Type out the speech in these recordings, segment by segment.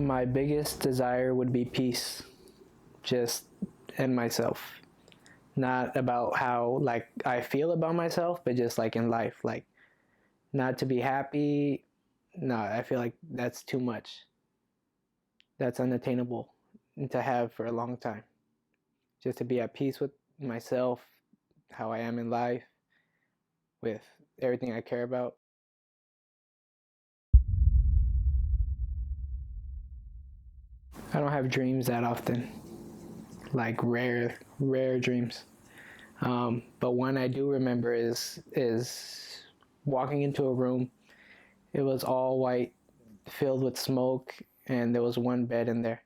My biggest desire would be peace, just in myself. Not about how like I feel about myself, but just like in life, like not to be happy. No, I feel like that's too much. That's unattainable to have for a long time. Just to be at peace with myself, how I am in life, with everything I care about. I don't have dreams that often, like rare dreams. But one I do remember is walking into a room. It was all white, filled with smoke, and there was one bed in there,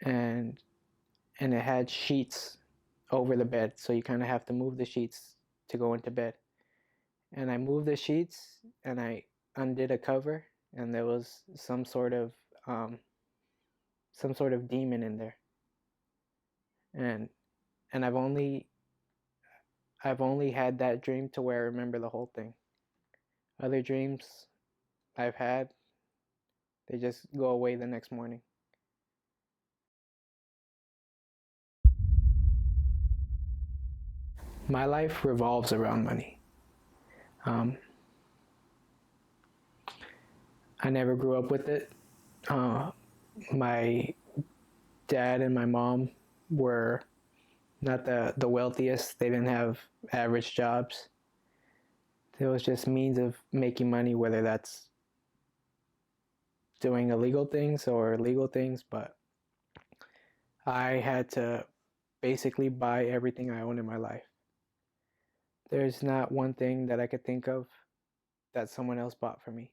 and it had sheets over the bed, so you kind of have to move the sheets to go into bed. And I moved the sheets, and I undid a cover, and there was some sort of demon in there, and and I've only had that dream to where I remember the whole thing. Other dreams I've had, they just go away the next morning. My life revolves around money. Um, I never grew up with it. Uh, my dad and my mom were not the wealthiest. They didn't have average jobs. It was just means of making money, whether that's doing illegal things or legal things. But I had to basically buy everything I own in my life. There's not one thing that I could think of that someone else bought for me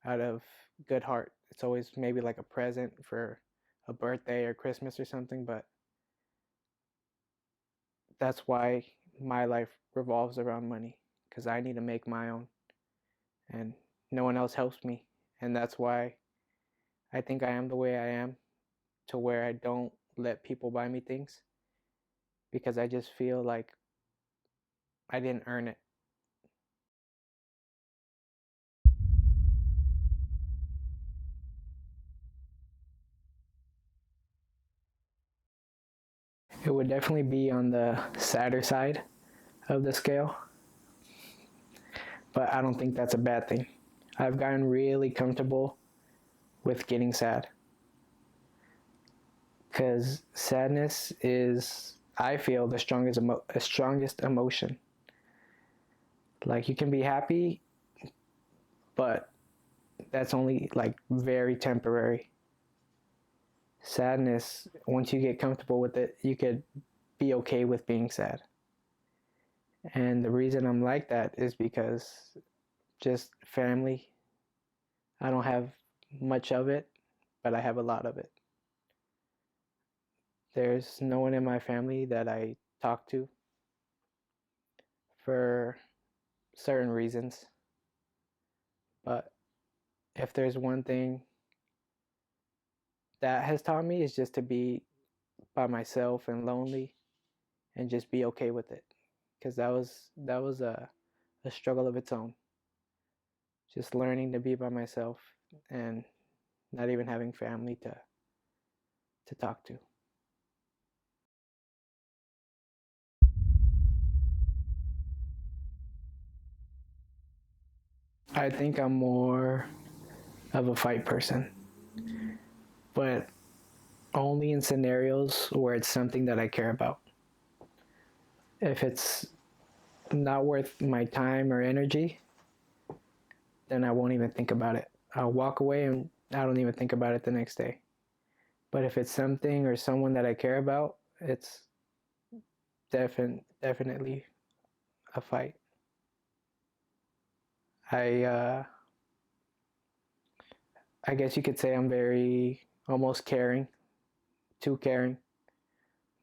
out of good heart. It's always maybe like a present for a birthday or Christmas or something, but that's why my life revolves around money, because I need to make my own and no one else helps me. And that's why I think I am the way I am, to where I don't let people buy me things, because I just feel like I didn't earn it. It would definitely be on the sadder side of the scale, but I don't think that's a bad thing. I've gotten really comfortable with getting sad, because sadness is, I feel, the strongest emotion. Like you can be happy, but that's only like very temporary. Sadness, once you get comfortable with it, you could be okay with being sad. And the reason I'm like that is because just family. I don't have much of it, but I have a lot of it. There's no one in my family that I talk to for certain reasons. But if there's one thing that has taught me, is just to be by myself and lonely and just be okay with it. Because that was a struggle of its own. Just learning to be by myself and not even having family to talk to. I think I'm more of a fight person, but only in scenarios where it's something that I care about. If it's not worth my time or energy, then I won't even think about it. I'll walk away and I don't even think about it the next day. But if it's something or someone that I care about, it's definitely a fight. I uh, I guess you could say I'm very almost caring, too caring.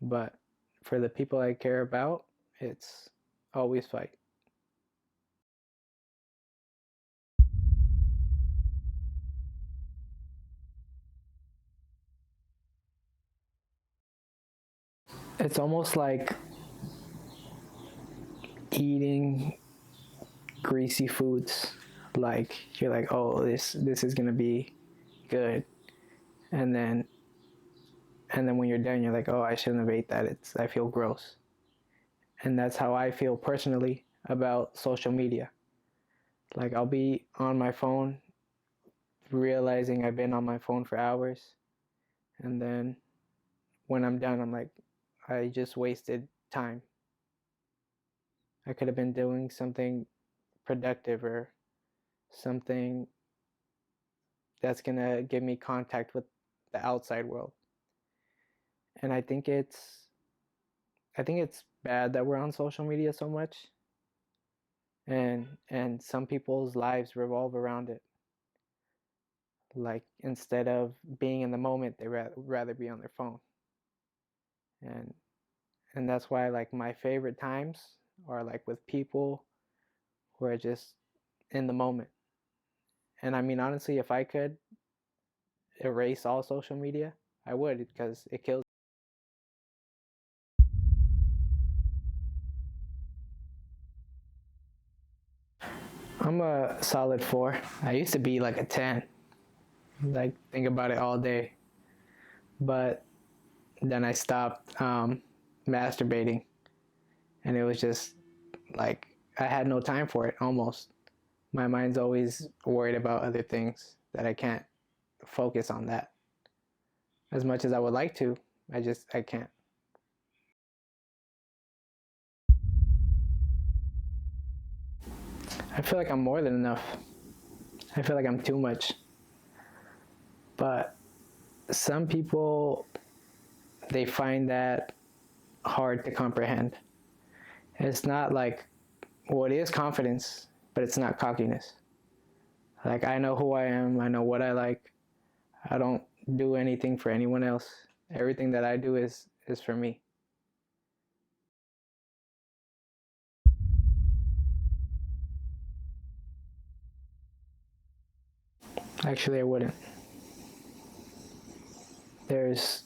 But for the people I care about, it's always fight. It's almost like eating greasy foods. Like you're like, oh, this is gonna be good, and then when you're done, you're like, oh, I shouldn't have ate that. I feel gross. And that's how I feel personally about social media. Like, I'll be on my phone realizing I've been on my phone for hours, and then when I'm done, I'm like, I just wasted time. I could have been doing something productive or something that's gonna give me contact with the outside world. And I think it's bad that we're on social media so much, and some people's lives revolve around it. Like, instead of being in the moment, they rather be on their phone. And that's why, like, my favorite times are like with people who are just in the moment. And I mean, honestly, if I could erase all social media, I would, because it kills. I'm a solid 4. I used to be like a 10. Like, think about it all day. But then I stopped masturbating, and it was just like I had no time for it almost. My mind's always worried about other things that I can't focus on that. As much as I would like to, I can't. I feel like I'm more than enough. I feel like I'm too much. But some people, they find that hard to comprehend. It's not like, well, it is confidence, but it's not cockiness. Like, I know who I am, I know what I like. I don't do anything for anyone else. Everything that I do is for me. Actually, I wouldn't. There's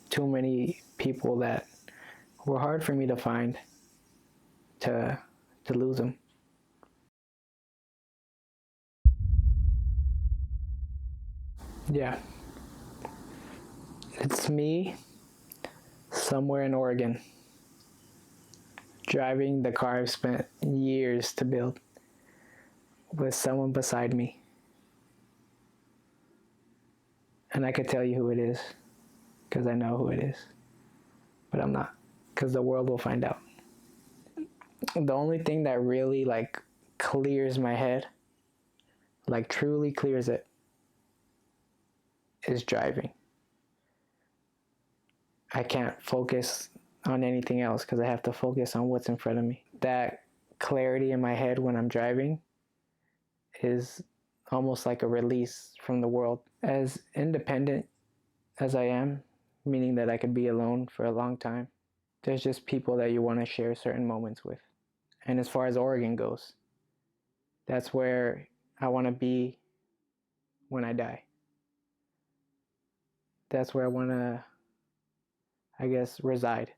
too many people that were hard for me to find, to lose them. Yeah. It's me somewhere in Oregon, driving the car I've spent years to build, with someone beside me. And I could tell you who it is, because I know who it is. But I'm not, because the world will find out. The only thing that really, like, clears my head, like truly clears it, is driving. I can't focus on anything else because I have to focus on what's in front of me. That clarity in my head when I'm driving is almost like a release from the world. As independent as I am, meaning that I could be alone for a long time, there's just people that you want to share certain moments with. And as far as Oregon goes, that's where I want to be when I die. That's where I want to, I guess, reside.